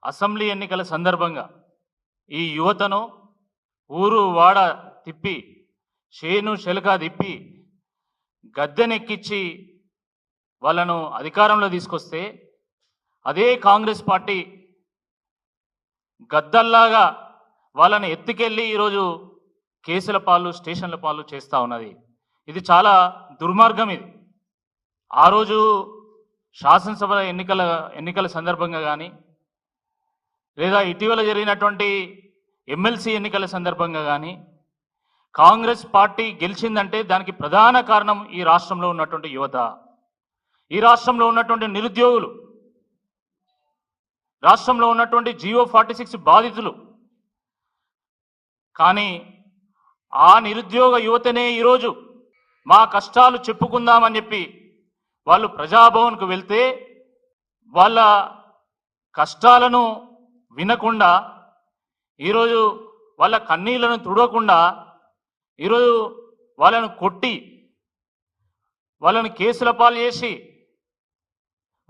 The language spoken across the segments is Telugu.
అసెంబ్లీ ఎన్నికల సందర్భంగా ఈ యువతను ఊరు వాడ తిప్పి చేను చెలక తిప్పి గద్దెనెక్కించి వాళ్ళను అధికారంలో తీసుకొస్తే అదే కాంగ్రెస్ పార్టీ గద్దల్లాగా వాళ్ళని ఎత్తుకెళ్ళి ఈరోజు కేసుల పాలు స్టేషన్ల పాలు చేస్తూ ఉన్నది. ఇది చాలా దుర్మార్గం. ఇది ఆ రోజు శాసనసభ ఎన్నికల సందర్భంగా కానీ లేదా ఇటీవల జరిగినటువంటి ఎమ్మెల్సీ ఎన్నికల సందర్భంగా కానీ కాంగ్రెస్ పార్టీ గెలిచిందంటే దానికి ప్రధాన కారణం ఈ రాష్ట్రంలో ఉన్నటువంటి యువత, ఈ రాష్ట్రంలో ఉన్నటువంటి నిరుద్యోగులు, రాష్ట్రంలో ఉన్నటువంటి జియో 46 బాధితులు. కానీ ఆ నిరుద్యోగ యువతనే ఈరోజు మా కష్టాలు చెప్పుకుందామని చెప్పి వాళ్ళు ప్రజాభవన్కు వెళ్తే వాళ్ళ కష్టాలను వినకుండా ఈరోజు వాళ్ళ కన్నీళ్లను తుడవకుండా ఈరోజు వాళ్ళను కొట్టి వాళ్ళని కేసుల పాలు చేసి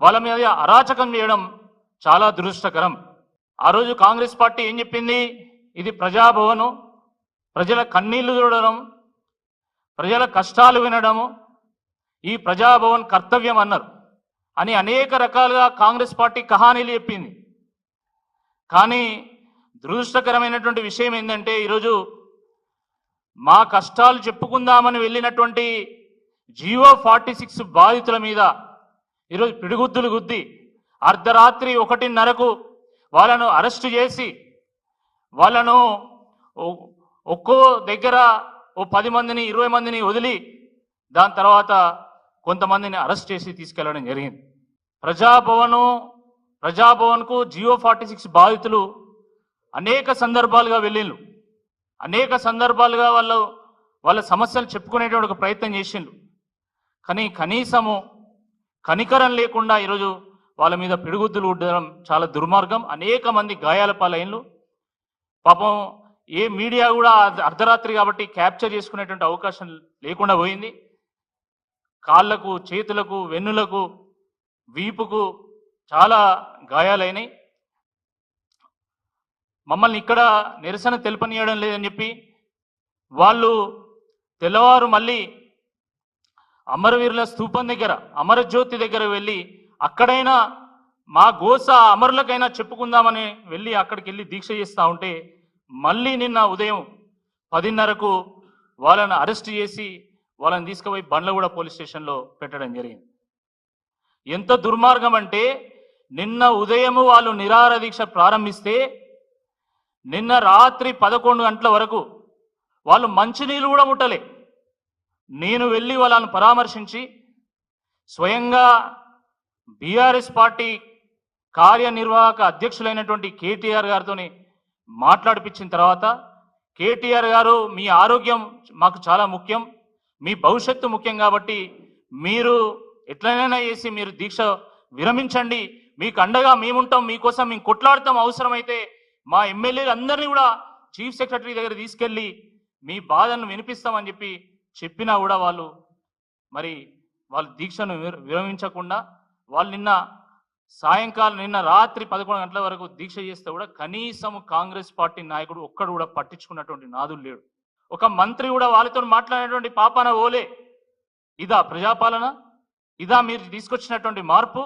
వాళ్ళ మీద అరాచకం చేయడం చాలా దురదృష్టకరం. ఆ రోజు కాంగ్రెస్ పార్టీ ఏం చెప్పింది? ఇది ప్రజాభవను, ప్రజల కన్నీళ్లు చూడడం, ప్రజల కష్టాలు వినడము ఈ ప్రజాభవన్ కర్తవ్యం అన్నారు అని అనేక రకాలుగా కాంగ్రెస్ పార్టీ కహానీలు చెప్పింది. కానీ దురదృష్టకరమైనటువంటి విషయం ఏంటంటే ఈరోజు మా కష్టాలు చెప్పుకుందామని వెళ్ళినటువంటి జియో 46 బాధితుల మీద ఈరోజు పిడిగుద్దులు గుద్ది అర్ధరాత్రి 1:30కు వాళ్ళను అరెస్టు చేసి వాళ్ళను ఒక్కో దగ్గర 10 మందిని 20 మందిని వదిలి దాని తర్వాత కొంతమందిని అరెస్ట్ చేసి తీసుకెళ్లడం జరిగింది. ప్రజాభవన్కు జియో 46 బాధితులు అనేక సందర్భాలుగా వెళ్ళిండ్రు, అనేక సందర్భాలుగా వాళ్ళ సమస్యలు చెప్పుకునేటువంటి ఒక ప్రయత్నం చేసిండ్రు. కానీ కనీసము కనికరం లేకుండా ఈరోజు వాళ్ళ మీద పిడిగుద్దులు ఉండడం చాలా దుర్మార్గం. అనేక మంది గాయాల పాలైన్లు. పాపం ఏ మీడియా కూడా అర్ధరాత్రి కాబట్టి క్యాప్చర్ చేసుకునేటువంటి అవకాశం లేకుండా పోయింది. కాళ్లకు, చేతులకు, వెన్నులకు, వీపుకు చాలా గాయాలైనాయి. మమ్మల్ని ఇక్కడ నిరసన తెలుపనీయడం లేదని చెప్పి వాళ్ళు తెల్లవారు మళ్ళీ అమరవీరుల స్తూపం దగ్గర, అమరజ్యోతి దగ్గర వెళ్ళి అక్కడైనా మా గోస అమరులకైనా చెప్పుకుందామని వెళ్ళి అక్కడికి వెళ్ళి దీక్ష చేస్తూ ఉంటే మళ్ళీ నిన్న ఉదయం 10:30కు వాళ్ళని అరెస్ట్ చేసి వాళ్ళని తీసుకుపోయి బండ్లగూడ పోలీస్ స్టేషన్లో పెట్టడం జరిగింది. ఎంత దుర్మార్గం అంటే నిన్న ఉదయం వాళ్ళు నిరాహార దీక్ష ప్రారంభిస్తే నిన్న రాత్రి 11 గంటల వరకు వాళ్ళు మంచినీళ్ళు కూడా ముట్టలే. నేను వెళ్ళి వాళ్ళని పరామర్శించి స్వయంగా బీఆర్ఎస్ పార్టీ కార్యనిర్వాహక అధ్యక్షులైనటువంటి కేటీఆర్ గారితో మాట్లాడిపించిన తర్వాత, కేటీఆర్ గారు మీ ఆరోగ్యం మాకు చాలా ముఖ్యం, మీ భవిష్యత్తు ముఖ్యం కాబట్టి మీరు ఎట్లనైనా చేసి మీరు దీక్ష విరమించండి, మీకు అండగా మేముంటాం, మీకోసం మేము కొట్లాడతాం, అవసరమైతే మా ఎమ్మెల్యేలు అందరినీ కూడా చీఫ్ సెక్రటరీ దగ్గర తీసుకెళ్ళి మీ బాధను వినిపిస్తామని చెప్పినా కూడా వాళ్ళు దీక్షను విరమించకుండా వాళ్ళు నిన్న రాత్రి 11 గంటల వరకు దీక్ష చేస్తే కూడా కనీసం కాంగ్రెస్ పార్టీ నాయకుడు ఒక్కడు కూడా పట్టించుకున్నటువంటి నాదులు లేడు. ఒక మంత్రి కూడా వాళ్ళతో మాట్లాడినటువంటి పాపాన ఓలే. ఇదా ప్రజాపాలన? ఇదా మీరు తీసుకొచ్చినటువంటి మార్పు?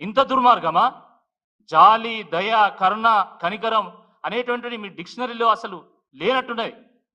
ఇంత దుర్మార్గమా? జాలి, దయ, కరుణ, కనికరం అనేటువంటిది మీ డిక్షనరీలో అసలు లేనట్టున్నది.